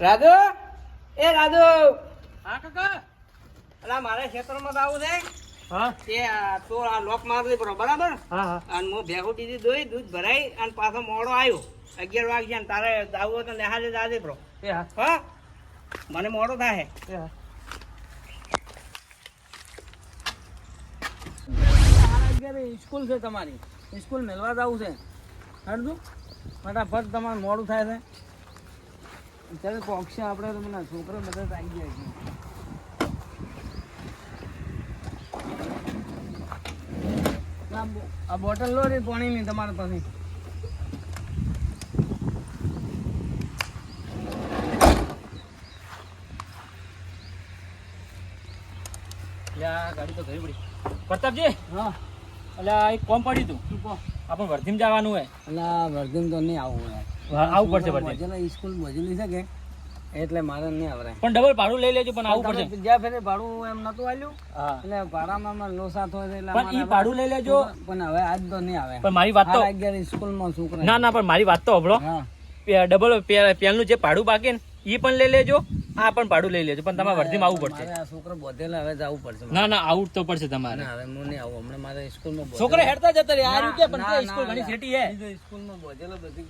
રાધુ એ રાધુ હા કાકા. અલા મારે ખેતરમાં આવું છે હા તે તો આ લોક મારી પડો બરાબર હા હા. અને હું ભેગું દીધી દોઈ દૂધ ભરાઈ અને પાછો મોડો આવ્યો 11 વાગ્યા ને તારે આવું હોય તો લેહાજે જાજે બ્રો એ હા હા મને મોડો થાય એ હા. સ્કૂલ છે તમારી સ્કૂલ મેળવા જવું છે હરદું ફટાફટ તમારે મોડું થાય છે ત્યારે પહોંચશે આપણે તો મને છોકરા બધા જ આવી જાય છે આ બોટલ લો રે પાણીની તમારા પાસે ગાડી તો ઘરી પડી પ્રતાપજી. હા એટલે એક કોમ પડ્યું તું આપણે વર્ધીમ જવાનું હોય. એટલે વર્ધીમ તો નહીં આવવું હોય. આવવું પડશે વર્ધીમ સ્કૂલ મોજેલી છે કે એટલે મારે નહીં આવરાય પણ ડબલ ભાડું લઈ લેજો પણ આવવું પડશે જ્યાં ફેરે ભાડું એમ નતું આલ્યું એટલે ભાડામાં લોસા થાય એટલે પણ ઈ ભાડું લઈ લેજો પણ હવે આજ તો નહીં આવે પણ મારી વાત તો 11 સ્કૂલમાં છોકરા ના ના પણ મારી વાત તો સાંભળો ડબલ પેલનું જે ભાડું બાકી ને ઈ પણ લઈ લેજો આ પણ ભાડું લઈ લેજો પણ તમારે વર્ધીમાં આવવું પડશે છોકરા બોધેલા હવે જવું પડશે ના ના આવું તો પડશે તમારે હવે હું નહીં આવું હમણાં મારે સ્કૂલમાં છોકરા હેડતા જતા રે આ કે પણ તે સ્કૂલ ઘણી સેટી હે સ્કૂલમાં બોધેલો બધી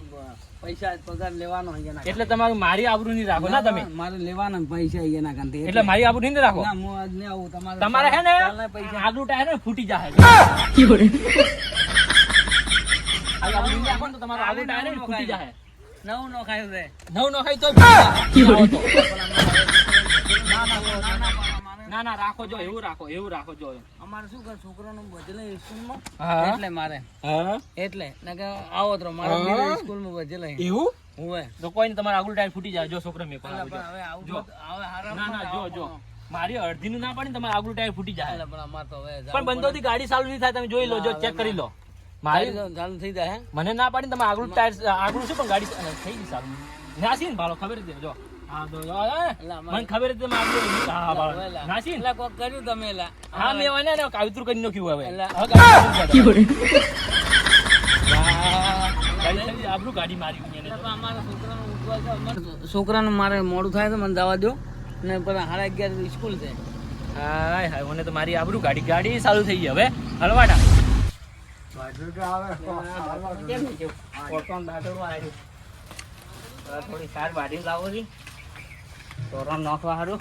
પૈસા પગાર લેવાનો અહીંયા એટલે તમારું મારી આબરૂ નહીં રાખો ના તમે મારે લેવાના પૈસા અહીંયા ના કાંતે એટલે મારી આબરૂ નહીં રાખો ના હું આજ નહીં આવું તમારે હે ને આગલું ટાયર ને ફૂટી જાય આગલું રાખો તો તમારું આગલું ટાયર ને ફૂટી જાય નવ નો ખાય છે નવ નો ખાય તો ના ના રાખો જો એવું રાખો જો અમારે શું કર છોકરાનું બદલે સ્કૂલમાં એટલે મારે એટલે નકે આવો તો મારે સ્કૂલમાં બદલે એવું હોય તો કોઈ ને તમારે આગળ ટાયર ફૂટી જાય જો છોકરા મે પણ હવે આવું ના ના જો મારી અડધી નું ના પડી તમારે આગળ ટાયર ફૂટી જાય પણ અમાર તો હવે પણ બંદોથી ગાડી ચાલુ નહીં થાય તમે જોઈ લો જો ચેક કરી લો મારી ચાલુ થઈ જાય મને ના પાડી તમે આગળ ટાયર આગળ શું પણ ગાડી થઈ ગઈ ચાલુ નાસી ને ભાલો ખબર હતી જો હા તો મને ખબર હતી તમે આગળ હા ભાલો નાસી એટલે કોક કર્યું તમે એલા હા મે એને ને કાવિત્રું કરી નાખ્યું હવે આપણું ગાડી મારી અમારા છોકરાનું મારે મોડું થાય તો મને જવા દો ને પેલા 11:30 સ્કૂલ છે હાય હાય મને તો મારી આબરૂ ગાડી ચાલુ થઈ ગઈ હવે હલવાડા થોડી સાર વાડી લાવો છે તોરણ નાખવા સારું